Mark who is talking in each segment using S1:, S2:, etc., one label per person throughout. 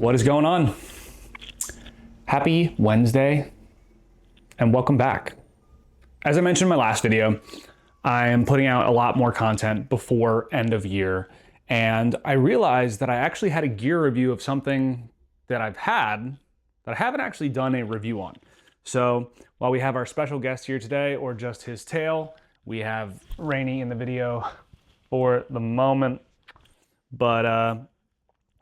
S1: What is going on? Happy Wednesday and welcome back. As I mentioned in my last video, I am putting out a lot more content before end of year, and I realized that I actually had a gear review of something that I haven't actually done a review on. So while we have our special guest here today, or just his tail, we have Rainy in the video for the moment, but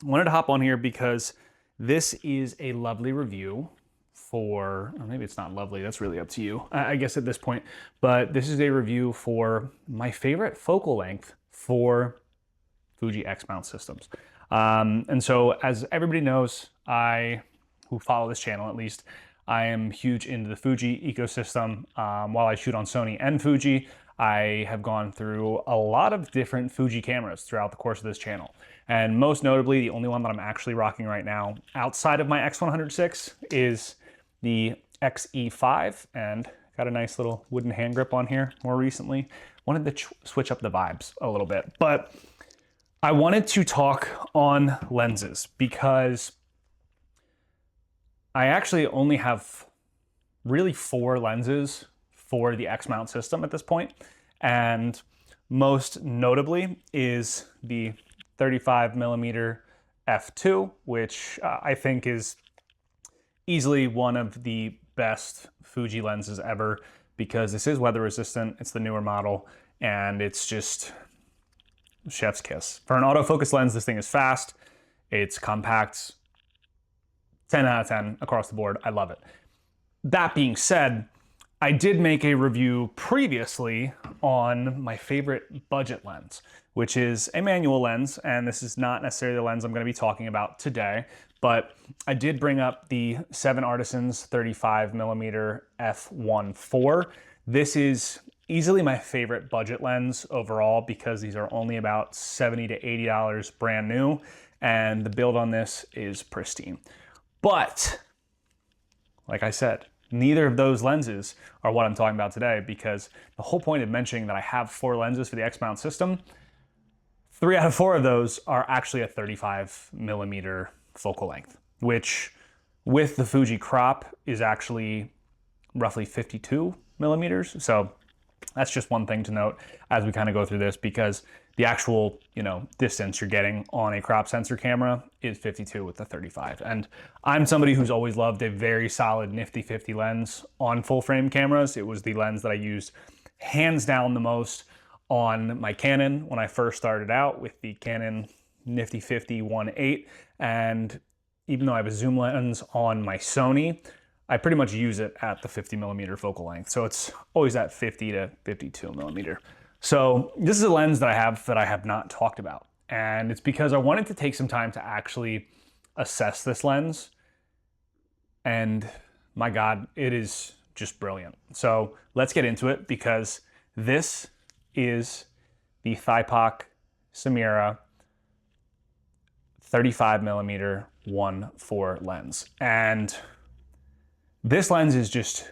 S1: wanted to hop on here because this is a lovely review for, or maybe it's not lovely, that's really up to you, I guess at this point, but this is a review for my favorite focal length for Fuji X mount systems. And so as everybody knows, who follow this channel at least, I am huge into the Fuji ecosystem. While I shoot on Sony and Fuji, I have gone through a lot of different Fuji cameras throughout the course of this channel. And most notably, the only one that I'm actually rocking right now outside of my X106 is the X-E5, and got a nice little wooden hand grip on here more recently. Wanted to switch up the vibes a little bit, but I wanted to talk on lenses because I actually only have really 4 lenses for the X mount system at this point, and most notably is the 35mm f2, which I think is easily one of the best Fuji lenses ever, because this is weather resistant, it's the newer model, and it's just chef's kiss. For an autofocus lens, this thing is fast, it's compact, 10 out of 10 across the board. I love it. That being said, I did make a review previously on my favorite budget lens, which is a manual lens, and this is not necessarily the lens I'm going to be talking about today, but I did bring up the 7 Artisans 35mm f1.4. This is easily my favorite budget lens overall because these are only about $70 to $80 brand new, and the build on this is pristine. But, like I said, neither of those lenses are what I'm talking about today, because the whole point of mentioning that I have 4 lenses for the X mount system, 3 out of 4 of those are actually a 35mm focal length, which with the Fuji crop is actually roughly 52 millimeters. So that's just one thing to note as we kind of go through this, because the actual, distance you're getting on a crop sensor camera is 52 with the 35. And I'm somebody who's always loved a very solid nifty 50 lens on full frame cameras. It was the lens that I used hands down the most on my Canon when I first started out with the Canon nifty 50 1.8. And even though I have a zoom lens on my Sony, I pretty much use it at the 50mm focal length. So it's always at 50 to 52mm. So this is a lens that I have not talked about. And it's because I wanted to take some time to actually assess this lens. And my God, it is just brilliant. So let's get into it, because this is the Thypoch Simera 35mm 1.4 lens. And this lens has just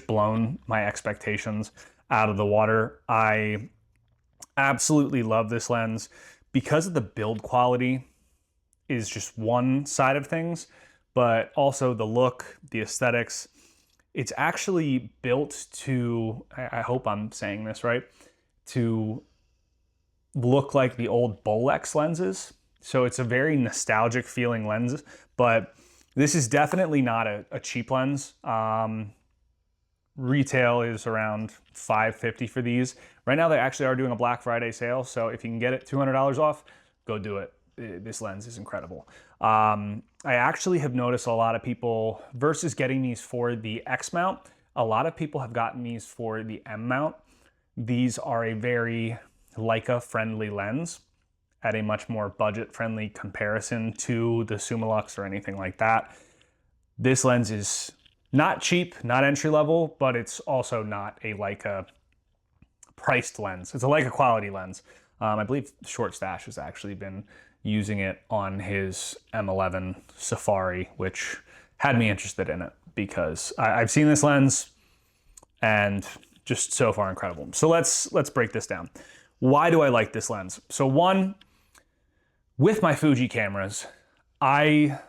S1: blown my expectations out of the water. I absolutely love this lens because of the build quality is just one side of things, but also the look, the aesthetics. It's actually built to, I hope I'm saying this right, to look like the old Bolex lenses. So it's a very nostalgic feeling lens, but this is definitely not a cheap lens. Retail is around $550 for these. Right now they actually are doing a Black Friday sale, so if you can get it $200 off, go do it. This lens is incredible. I actually have noticed a lot of people, versus getting these for the X mount, a lot of people have gotten these for the M mount. These are a very Leica friendly lens at a much more budget friendly comparison to the Summilux or anything like that. This lens is not cheap, not entry level, but it's also not a Leica priced lens. It's a Leica quality lens. I believe Short Stash has actually been using it on his M11 Safari, which had me interested in it because I've seen this lens and just so far incredible. So let's break this down. Why do I like this lens? So one, with my Fuji cameras, I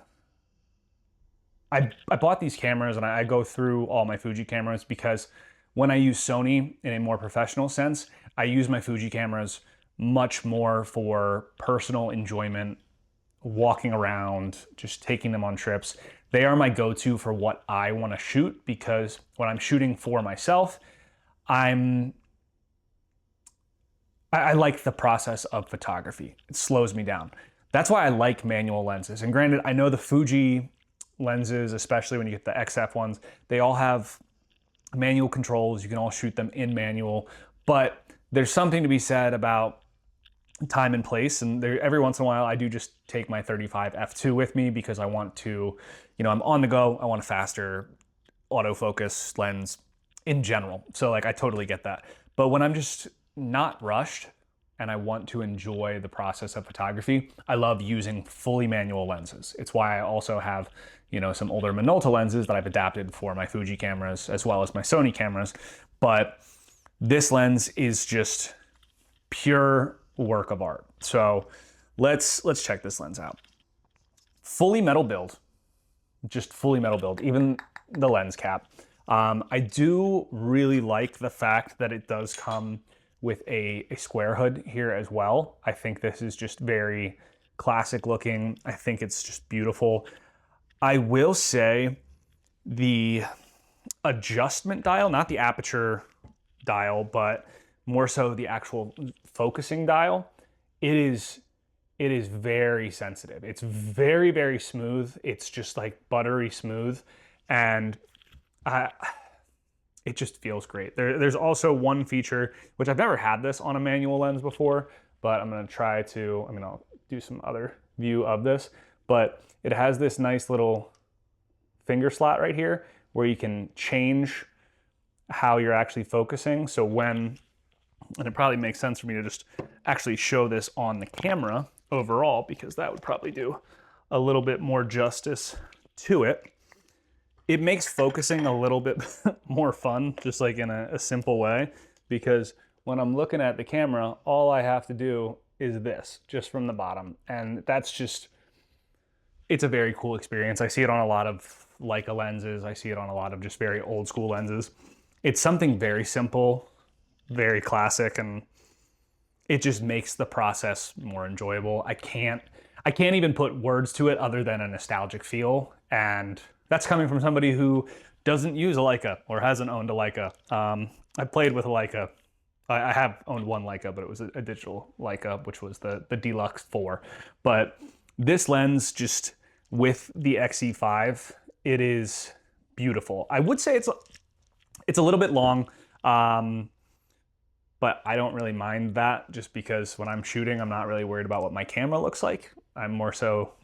S1: bought these cameras and I go through all my Fuji cameras because when I use Sony in a more professional sense, I use my Fuji cameras much more for personal enjoyment, walking around, just taking them on trips. They are my go-to for what I want to shoot because when I'm shooting for myself, I like the process of photography. It slows me down. That's why I like manual lenses. And granted, I know the Fuji lenses, especially when you get the XF ones, they all have manual controls. You can all shoot them in manual, but there's something to be said about time and place. And every once in a while, I do just take my 35 f2 with me because I want to, I'm on the go. I want a faster autofocus lens in general. So like, I totally get that. But when I'm just not rushed and I want to enjoy the process of photography, I love using fully manual lenses. It's why I also have, some older Minolta lenses that I've adapted for my Fuji cameras as well as my Sony cameras. But this lens is just pure work of art. So let's check this lens out. Fully metal build, just fully metal build, even the lens cap. I do really like the fact that it does come with a square hood here as well. I think this is just very classic looking. I think it's just beautiful. I will say the adjustment dial, not the aperture dial, but more so the actual focusing dial, it is very sensitive. It's very, very smooth. It's just like buttery smooth. And it just feels great. There's also one feature, which I've never had this on a manual lens before, but I'm gonna try to, I'll do some other view of this, but it has this nice little finger slot right here where you can change how you're actually focusing. So and it probably makes sense for me to just actually show this on the camera overall because that would probably do a little bit more justice to it. It makes focusing a little bit more fun, just like in a simple way, because when I'm looking at the camera, all I have to do is this, just from the bottom. And that's just, it's a very cool experience. I see it on a lot of Leica lenses. I see it on a lot of just very old school lenses. It's something very simple, very classic, and it just makes the process more enjoyable. I can't even put words to it other than a nostalgic feel. And that's coming from somebody who doesn't use a Leica or hasn't owned a Leica. I played with a Leica. I have owned one Leica, but it was a digital Leica, which was the Deluxe 4. But this lens, just with the X-E5, it is beautiful. I would say it's a little bit long, but I don't really mind that just because when I'm shooting, I'm not really worried about what my camera looks like. I'm more so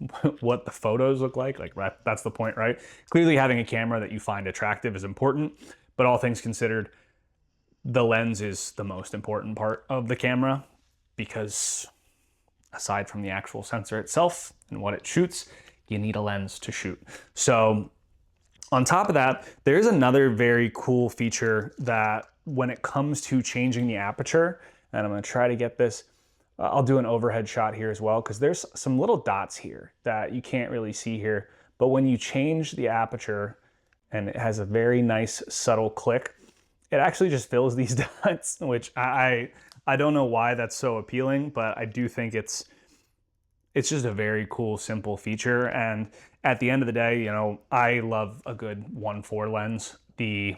S1: what the photos look like. Like that's the point, right? Clearly having a camera that you find attractive is important, but all things considered, the lens is the most important part of the camera because aside from the actual sensor itself and what it shoots, you need a lens to shoot. So on top of that, there's another very cool feature that when it comes to changing the aperture, and I'm gonna try to get this, I'll do an overhead shot here as well, because there's some little dots here that you can't really see here, but when you change the aperture, and it has a very nice subtle click, it actually just fills these dots, which I don't know why that's so appealing, but I do think it's just a very cool, simple feature. And at the end of the day, I love a good 1.4 lens. The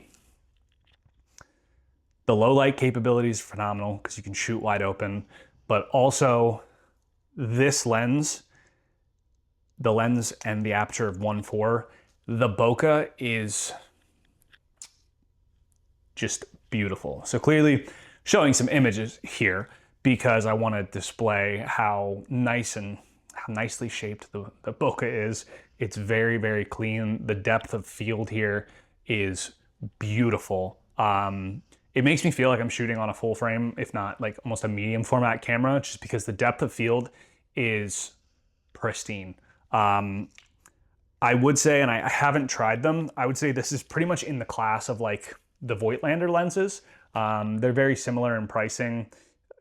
S1: low light capabilities are phenomenal because you can shoot wide open, but also this lens, the lens and the aperture of 1.4, the bokeh is just beautiful. So clearly showing some images here because I want to display how nice and how nicely shaped the bokeh is. It's very, very clean. The depth of field here is beautiful. It makes me feel like I'm shooting on a full frame, if not like almost a medium format camera, just because the depth of field is pristine. I would say, and I haven't tried them, I would say this is pretty much in the class of like the Voigtlander lenses. They're very similar in pricing,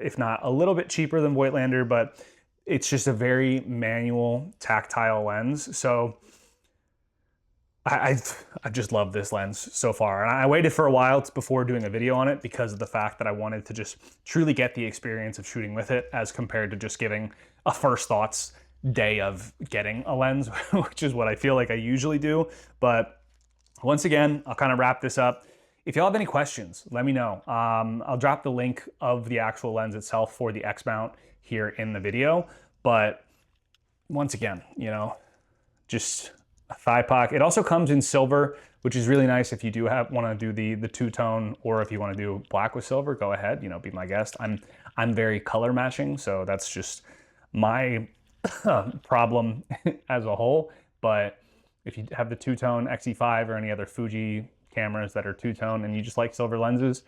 S1: if not a little bit cheaper than Voigtlander, but it's just a very manual, tactile lens. So I just love this lens so far. And I waited for a while before doing a video on it because of the fact that I wanted to just truly get the experience of shooting with it as compared to just giving a first thoughts day of getting a lens, which is what I feel like I usually do. But once again, I'll kind of wrap this up. If y'all have any questions, let me know. I'll drop the link of the actual lens itself for the X mount here in the video. But once again, you know, just a Thypoch. It also comes in silver, which is really nice if you do want to do the two-tone, or if you want to do black with silver, go ahead, you know, be my guest. I'm very color matching, so that's just my problem as a whole. But if you have the two-tone X-E5 or any other Fuji cameras that are two-tone and you just like silver lenses,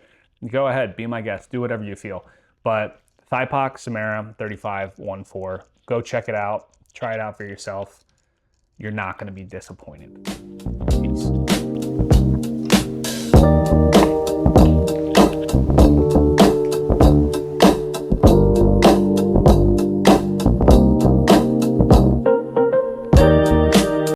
S1: go ahead, be my guest, do whatever you feel. But Thypoch Simera 3514, go check it out, try it out for yourself. You're not going to be disappointed. Peace.